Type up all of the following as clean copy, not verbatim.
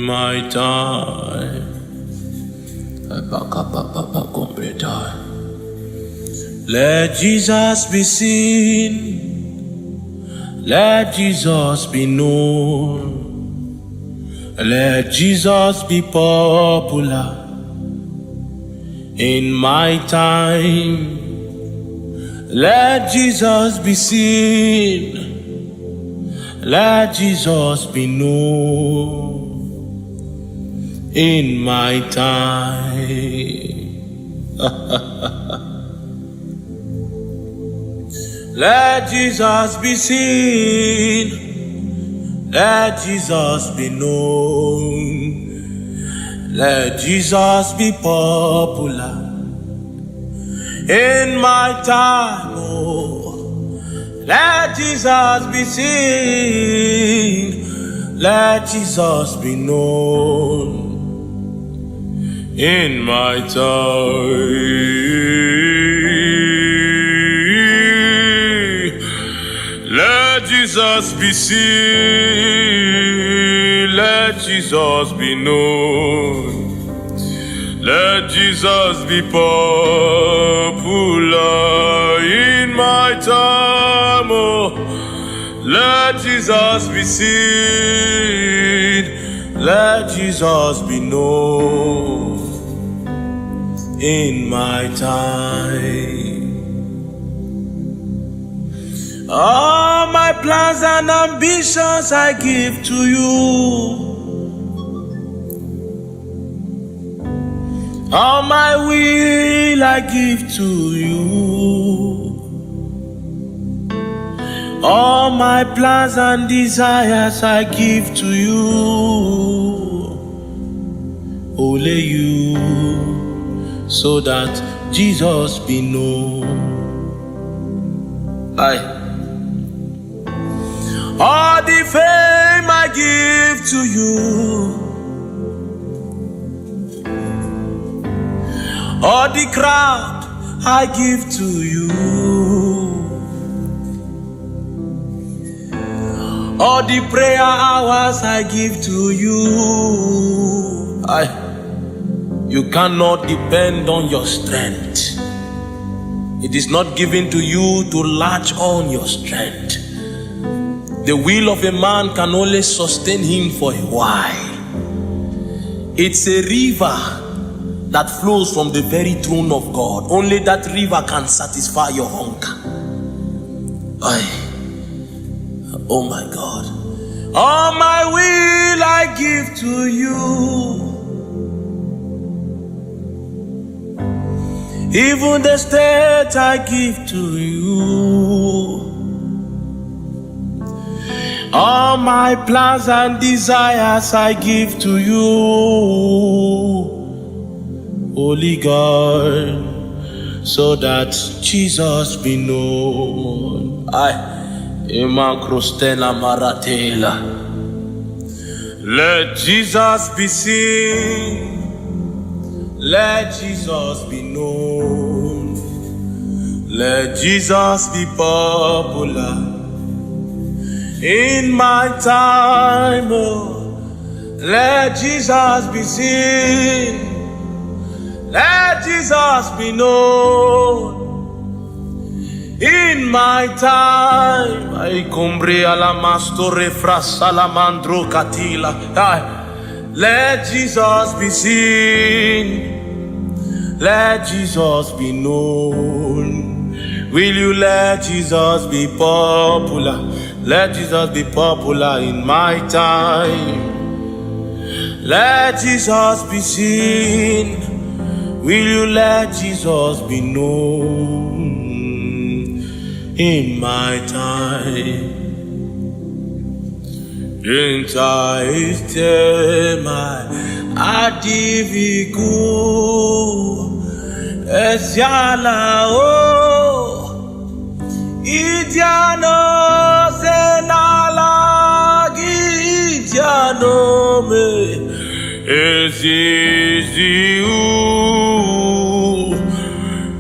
My time. Let Jesus be seen. Let Jesus be known. Let Jesus be popular in my time. Let Jesus be seen. Let Jesus be known in my time. Let Jesus be seen. Let Jesus be known. Let Jesus be popular in my time. Oh, let Jesus be seen. Let Jesus be known in my time. Let Jesus be seen. Let Jesus be known. Let Jesus be popular in my time. Oh, let Jesus be seen. Let Jesus be known in my time. All my plans and ambitions I give to you. All my will I give to you. All my plans and desires I give to you. Only you, so that Jesus be known. All the fame I give to you. All the crowd I give to you. All the prayer hours I give to you. You cannot depend on your strength. It is not given to you to latch on your strength. The will of a man can only sustain him for a while. It's a river that flows from the very throne of God. Only that river can satisfy your hunger. Oh my God. All my will I give to you. Even the state I give to you. All my plans and desires I give to you. Holy God, so that Jesus be known. Let Jesus be seen. Let Jesus be known. Let Jesus be popular in my time. Oh, let Jesus be seen. Let Jesus be known in my time. I combre alla mastore fra salamandro catila. Let Jesus be seen. Let Jesus be known. Will you let Jesus be popular? Let Jesus be popular in my time. Let Jesus be seen. Will you let Jesus be known in my time? Denta istema adiviku esiala o idiano senala gidiano me eziziu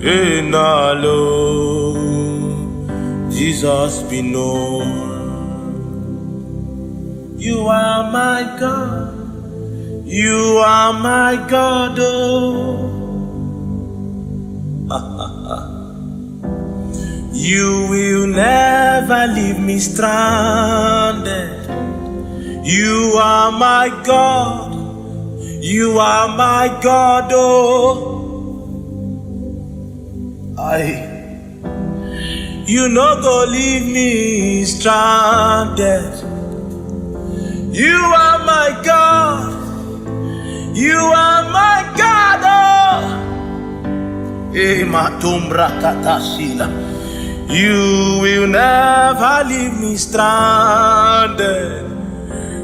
enalo Jesus be known. You are my God. You are my God, oh. You will never leave me stranded. You are my God. You are my God, oh. You no go leave me stranded. You are my God. You are my God, oh. You will never leave me stranded.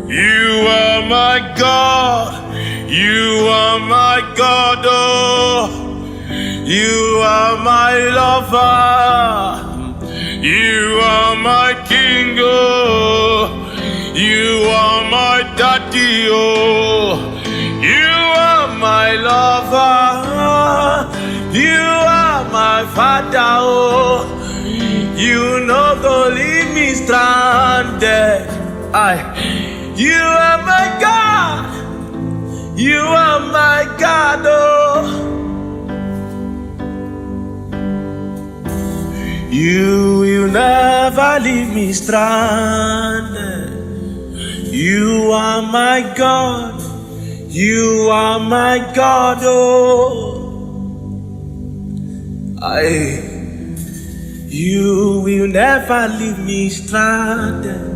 You are my God. You are my God, oh. You are my lover. You are my king, oh. You are my daddy, oh. You are my lover. You are my father, oh. You no go leave me stranded. You are my God. You are my God, oh. You will never leave me stranded. You are my God. You are my God, oh. You will never leave me stranded.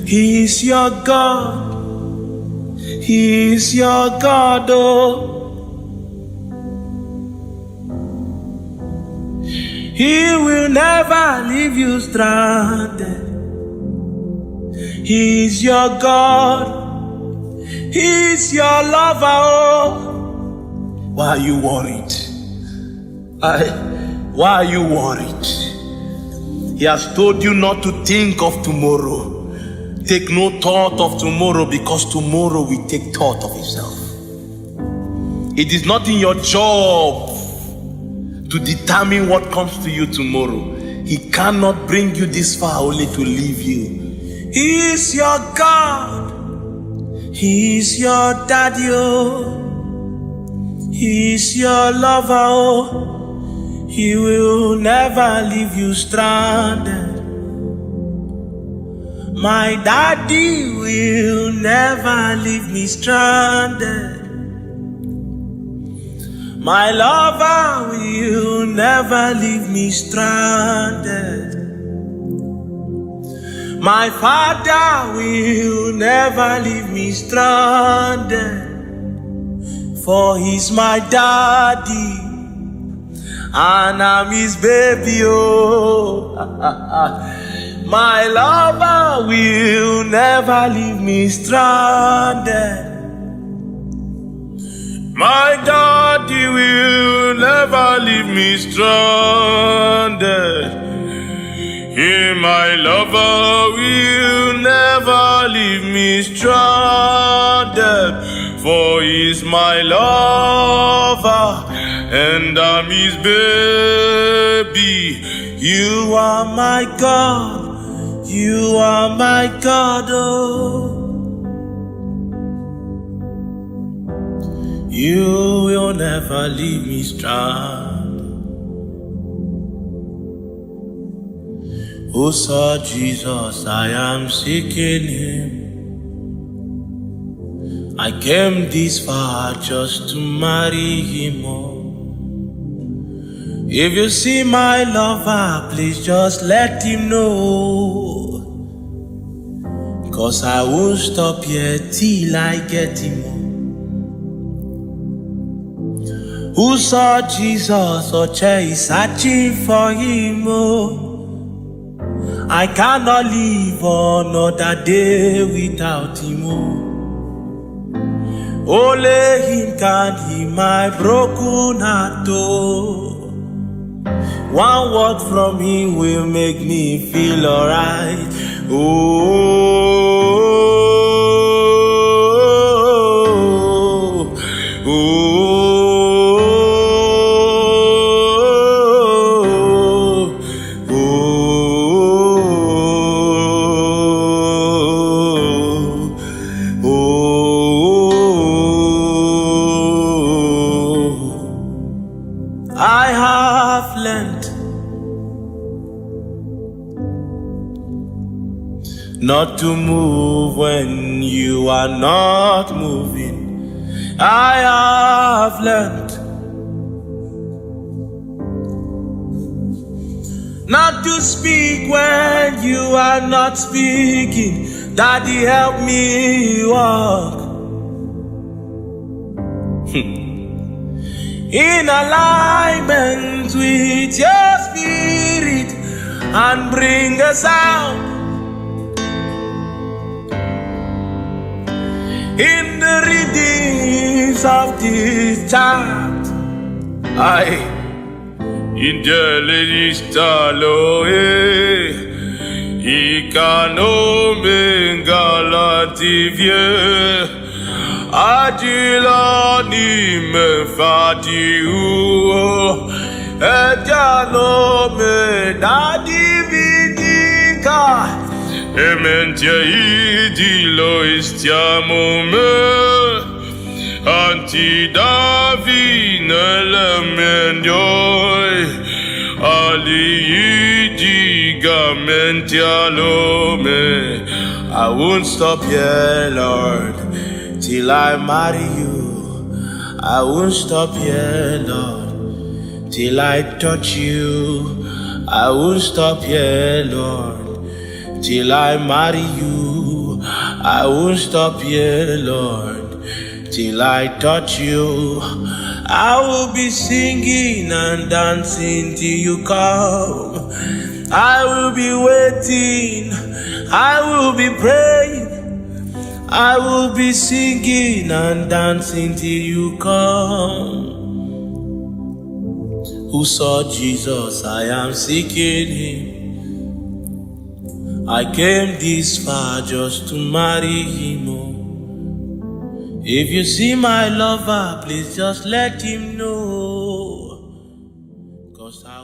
He is your God. He is your God, oh. He will never leave you stranded. He is your God. He is your lover, oh. Why are you worried? Why are you worried? He has told you not to think of tomorrow. Take no thought of tomorrow, because tomorrow will take thought of itself. It is not in your job to determine what comes to you tomorrow. He cannot bring you this far only to leave you. He is your God. He is your daddy, oh. He is your lover, oh. He will never leave you stranded. My daddy will never leave me stranded. My lover will never leave me stranded. My father will never leave me stranded. For he's my daddy, and I'm his baby, oh. My lover will never leave me stranded. My daddy will never leave me stranded. My lover will never leave me stranded. For he's my lover, and I'm his baby. You are my God. You are my God, oh. You will never leave me stranded. Who saw Jesus? I am seeking him. I came this far just to marry him, oh. If you see my lover, please just let him know. 'Cause I won't stop here till I get him, oh. Who saw Jesus? Oche is searching for him, oh. I cannot live another day without him, oh. Only him can heal my broken heart, oh. One word from him will make me feel alright, oh, oh, oh, oh. I have learned not to move when you are not moving. I have learned not to speak when you are not speaking. Daddy, help me walk in alignment with your spirit and bring a sound in the readings of this chart. Ikano mengalativie Adila ni me fati uo Ejano me dadividika Ementia idilo istiamo me Anti davine le mendioi Ali I won't stop here, Lord, till I marry you. I won't stop here, Lord, till I touch you. I won't stop here, Lord, till I marry you. I won't stop here, Lord, till I touch you. I will be singing and dancing till you come. I will be waiting, I will be praying, I will be singing and dancing till you come. Who saw Jesus? I am seeking him. I came this far just to marry him. Oh. If you see my lover, please just let him know. 'Cause I